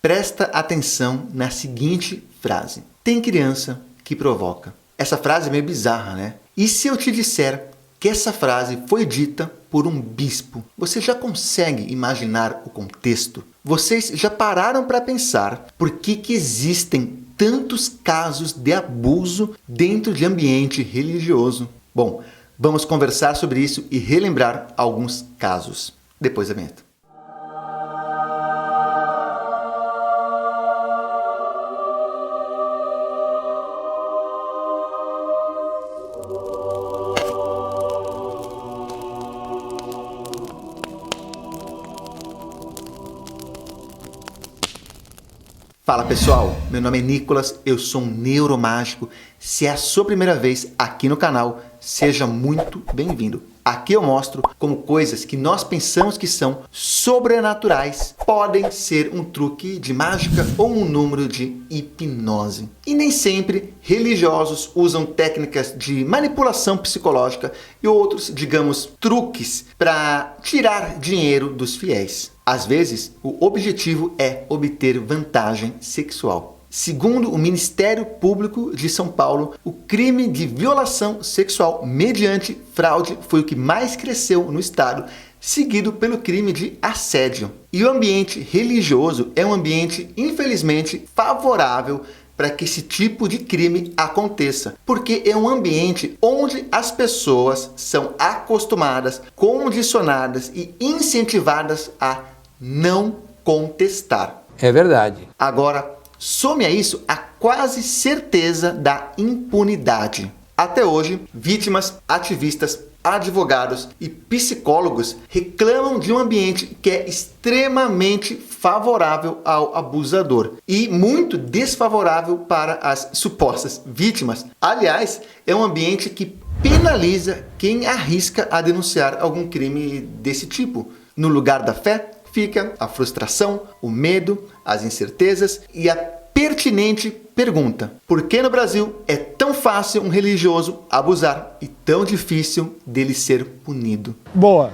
Presta atenção na seguinte frase. Tem criança que provoca. Essa frase é meio bizarra, né? E se eu te disser que essa frase foi dita por um bispo? Você já consegue imaginar o contexto? Vocês já pararam para pensar por que existem tantos casos de abuso dentro de ambiente religioso? Bom, vamos conversar sobre isso e relembrar alguns casos. Depois da vinheta. Fala pessoal, meu nome é Nicolas, eu sou um neuromágico. Se é a sua primeira vez aqui no canal, seja muito bem-vindo. Aqui eu mostro como coisas que nós pensamos que são sobrenaturais podem ser um truque de mágica ou um número de hipnose. E nem sempre religiosos usam técnicas de manipulação psicológica e outros, digamos, truques para tirar dinheiro dos fiéis. Às vezes, o objetivo é obter vantagem sexual. Segundo o Ministério Público de São Paulo, o crime de violação sexual mediante fraude foi o que mais cresceu no estado, seguido pelo crime de assédio. E o ambiente religioso é um ambiente, infelizmente, favorável para que esse tipo de crime aconteça, porque é um ambiente onde as pessoas são acostumadas, condicionadas e incentivadas a não contestar. É verdade. Agora, some a isso a quase certeza da impunidade. Até hoje, vítimas, ativistas, advogados e psicólogos reclamam de um ambiente que é extremamente favorável ao abusador e muito desfavorável para as supostas vítimas. Aliás, é um ambiente que penaliza quem arrisca a denunciar algum crime desse tipo. No lugar da fé, fica a frustração, o medo, as incertezas e a pertinente pergunta: por que no Brasil é tão fácil um religioso abusar e tão difícil dele ser punido? Boa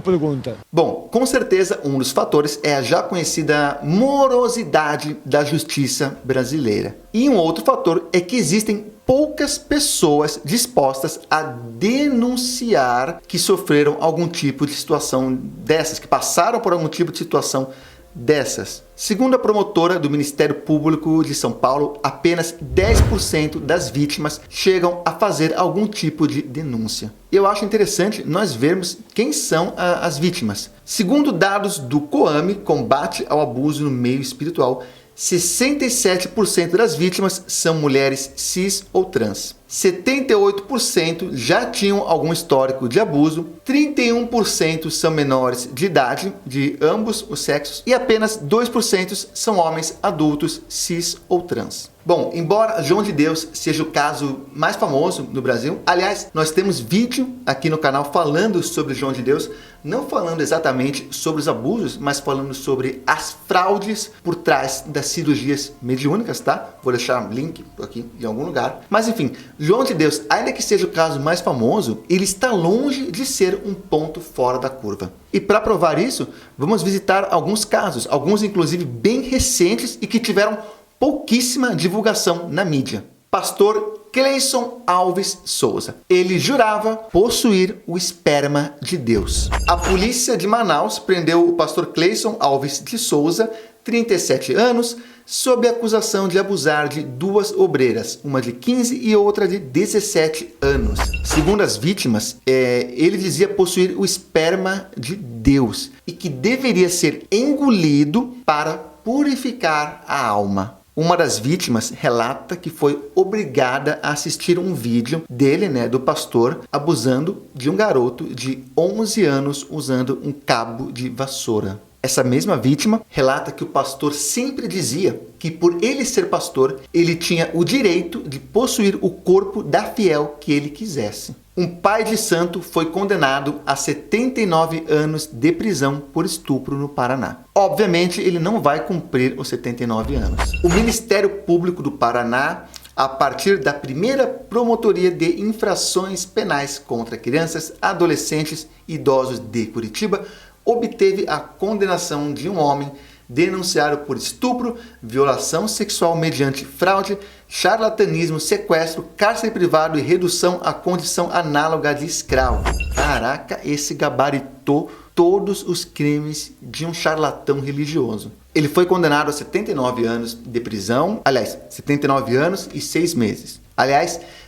pergunta. Bom, com certeza um dos fatores é a já conhecida morosidade da justiça brasileira. E um outro fator é que existem poucas pessoas dispostas a denunciar que sofreram algum tipo de situação dessas, que passaram por algum tipo de situação dessas. Segundo a promotora do Ministério Público de São Paulo, apenas 10% das vítimas chegam a fazer algum tipo de denúncia. Eu acho interessante nós vermos quem são as vítimas. Segundo dados do COAME, Combate ao Abuso no Meio Espiritual, 67% das vítimas são mulheres cis ou trans. 78% já tinham algum histórico de abuso, 31% são menores de idade, de ambos os sexos, e apenas 2% são homens adultos cis ou trans. Bom, embora João de Deus seja o caso mais famoso no Brasil, aliás, nós temos vídeo aqui no canal falando sobre João de Deus, não falando exatamente sobre os abusos, mas falando sobre as fraudes por trás das cirurgias mediúnicas, tá? Vou deixar link aqui em algum lugar. Mas enfim, João de Deus, ainda que seja o caso mais famoso, ele está longe de ser um ponto fora da curva. E para provar isso, vamos visitar alguns casos, alguns inclusive bem recentes e que tiveram pouquíssima divulgação na mídia. Pastor Cleison Alves Souza. Ele jurava possuir o esperma de Deus. A polícia de Manaus prendeu o pastor Cleison Alves de Souza, 37 anos, sob a acusação de abusar de duas obreiras, uma de 15 e outra de 17 anos. Segundo as vítimas, ele dizia possuir o esperma de Deus e que deveria ser engolido para purificar a alma. Uma das vítimas relata que foi obrigada a assistir um vídeo dele, do pastor, abusando de um garoto de 11 anos usando um cabo de vassoura. Essa mesma vítima relata que o pastor sempre dizia que por ele ser pastor, ele tinha o direito de possuir o corpo da fiel que ele quisesse. Um pai de santo foi condenado a 79 anos de prisão por estupro no Paraná. Obviamente, ele não vai cumprir os 79 anos. O Ministério Público do Paraná, a partir da primeira Promotoria de Infrações Penais contra Crianças, Adolescentes e Idosos de Curitiba, obteve a condenação de um homem denunciaram por estupro, violação sexual mediante fraude, charlatanismo, sequestro, cárcere privado e redução à condição análoga de escravo. Caraca, esse gabaritou todos os crimes de um charlatão religioso. Ele foi condenado a 79 anos de prisão, 79 anos e 6 meses.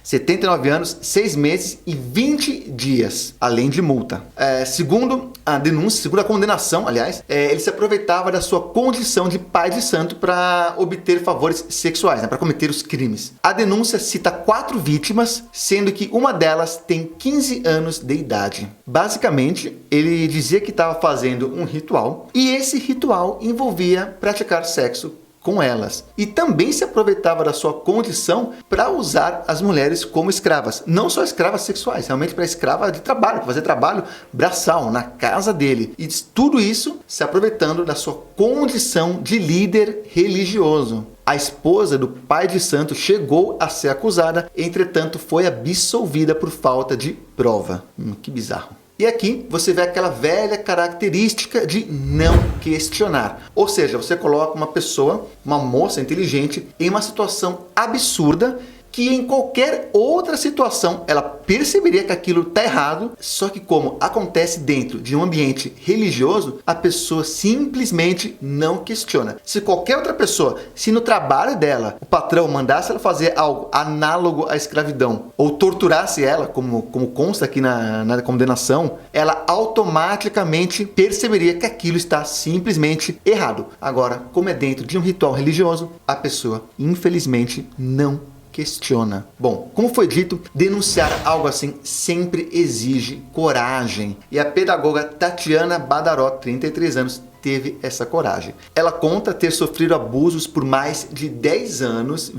79 anos, 6 meses e 20 dias, além de multa. Segundo a denúncia, segundo a condenação, ele se aproveitava da sua condição de pai de santo para obter favores sexuais, para cometer os crimes. A denúncia cita 4 vítimas, sendo que uma delas tem 15 anos de idade. Basicamente, ele dizia que estava fazendo um ritual e esse ritual envolvia praticar sexo com elas. E também se aproveitava da sua condição para usar as mulheres como escravas. Não só escravas sexuais, realmente para escrava de trabalho, para fazer trabalho braçal na casa dele. E tudo isso se aproveitando da sua condição de líder religioso. A esposa do pai de santo chegou a ser acusada, entretanto foi absolvida por falta de prova. Que bizarro. E aqui você vê aquela velha característica de não questionar. Ou seja, você coloca uma pessoa, uma moça inteligente, em uma situação absurda que em qualquer outra situação ela perceberia que aquilo está errado, só que como acontece dentro de um ambiente religioso, a pessoa simplesmente não questiona. Se qualquer outra pessoa, se no trabalho dela o patrão mandasse ela fazer algo análogo à escravidão ou torturasse ela, como consta aqui na condenação, ela automaticamente perceberia que aquilo está simplesmente errado. Agora, como é dentro de um ritual religioso, a pessoa infelizmente não questiona. Bom, como foi dito, denunciar algo assim sempre exige coragem. E a pedagoga Tatiana Badaró, 33 anos, teve essa coragem. Ela conta ter sofrido abusos por mais de 10 anos,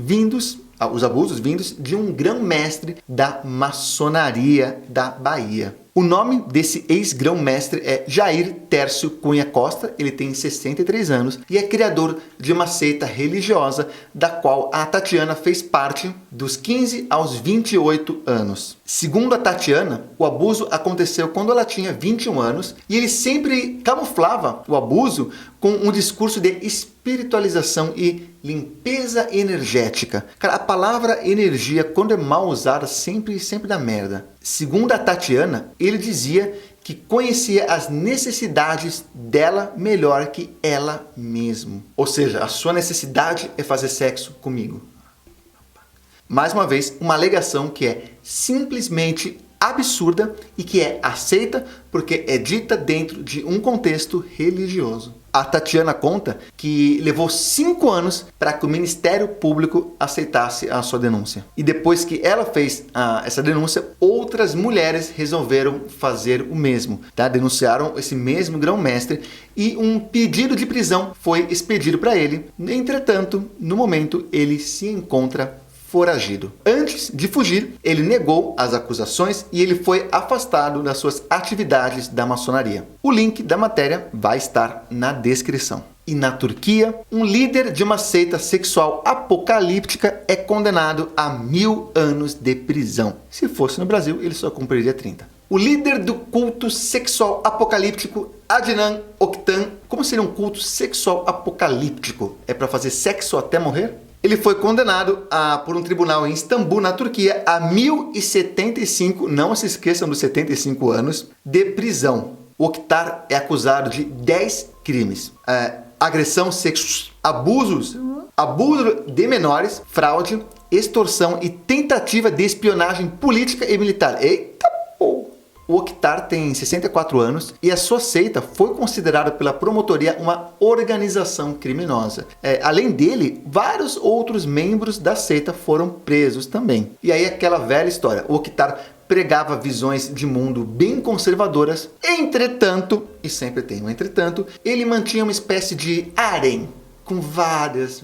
os abusos vindos de um grão-mestre da maçonaria da Bahia. O nome desse ex-grão-mestre é Jair Tércio Cunha Costa, ele tem 63 anos e é criador de uma seita religiosa da qual a Tatiana fez parte dos 15 aos 28 anos. Segundo a Tatiana, o abuso aconteceu quando ela tinha 21 anos e ele sempre camuflava o abuso com um discurso de espiritualização e limpeza energética. Cara, a palavra energia, quando é mal usada, sempre dá merda. Segundo a Tatiana, ele dizia que conhecia as necessidades dela melhor que ela mesma. Ou seja, a sua necessidade é fazer sexo comigo. Mais uma vez, uma alegação que é simplesmente absurda e que é aceita porque é dita dentro de um contexto religioso. A Tatiana conta que levou 5 anos para que o Ministério Público aceitasse a sua denúncia. E depois que ela fez essa denúncia, outras mulheres resolveram fazer o mesmo. Denunciaram esse mesmo grão-mestre e um pedido de prisão foi expedido para ele. Entretanto, no momento, ele se encontra foragido. Antes de fugir, ele negou as acusações e ele foi afastado das suas atividades da maçonaria. O link da matéria vai estar na descrição. E na Turquia, um líder de uma seita sexual apocalíptica é condenado a 1000 anos de prisão. Se fosse no Brasil, ele só cumpriria 30. O líder do culto sexual apocalíptico, Adnan Oktan. Como seria um culto sexual apocalíptico? É para fazer sexo até morrer? Ele foi condenado por um tribunal em Istambul, na Turquia, a 1075, não se esqueçam dos 75 anos, de prisão. O Oktar é acusado de 10 crimes. Agressão sexual, abuso de menores, fraude, extorsão e tentativa de espionagem política e militar. Eita pô! O Oktar tem 64 anos e a sua seita foi considerada pela promotoria uma organização criminosa. Além dele, vários outros membros da seita foram presos também. E aí aquela velha história, o Oktar pregava visões de mundo bem conservadoras, entretanto, e sempre tem um entretanto, ele mantinha uma espécie de harém com várias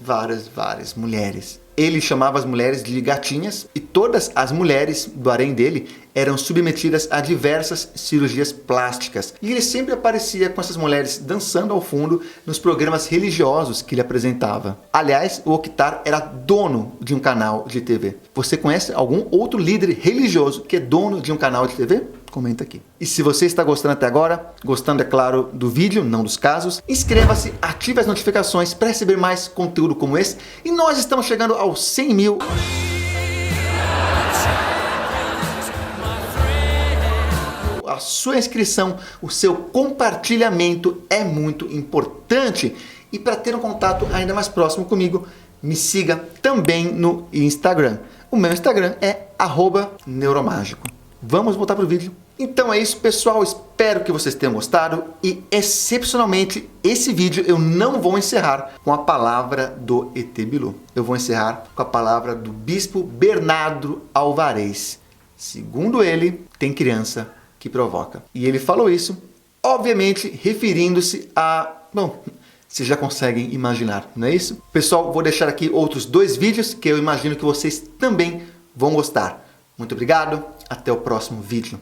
mulheres. Ele chamava as mulheres de gatinhas e todas as mulheres do harém dele eram submetidas a diversas cirurgias plásticas. E ele sempre aparecia com essas mulheres dançando ao fundo nos programas religiosos que ele apresentava. Aliás, o Oktar era dono de um canal de TV. Você conhece algum outro líder religioso que é dono de um canal de TV? comenta aqui. E se você está gostando até agora, gostando, é claro, do vídeo, não dos casos, inscreva-se, ative as notificações para receber mais conteúdo como esse. E nós estamos chegando aos 100 mil. A sua inscrição, o seu compartilhamento é muito importante. E para ter um contato ainda mais próximo comigo, me siga também no Instagram. O meu Instagram é @neuromágico. Vamos voltar para o vídeo. Então é isso, pessoal. Espero que vocês tenham gostado. E, excepcionalmente, esse vídeo eu não vou encerrar com a palavra do ET Bilu. Eu vou encerrar com a palavra do Bispo Bernardo Alvarez. Segundo ele, tem criança que provoca. E ele falou isso, obviamente, referindo-se a... Bom, vocês já conseguem imaginar, não é isso? Pessoal, vou deixar aqui outros 2 vídeos que eu imagino que vocês também vão gostar. Muito obrigado, até o próximo vídeo.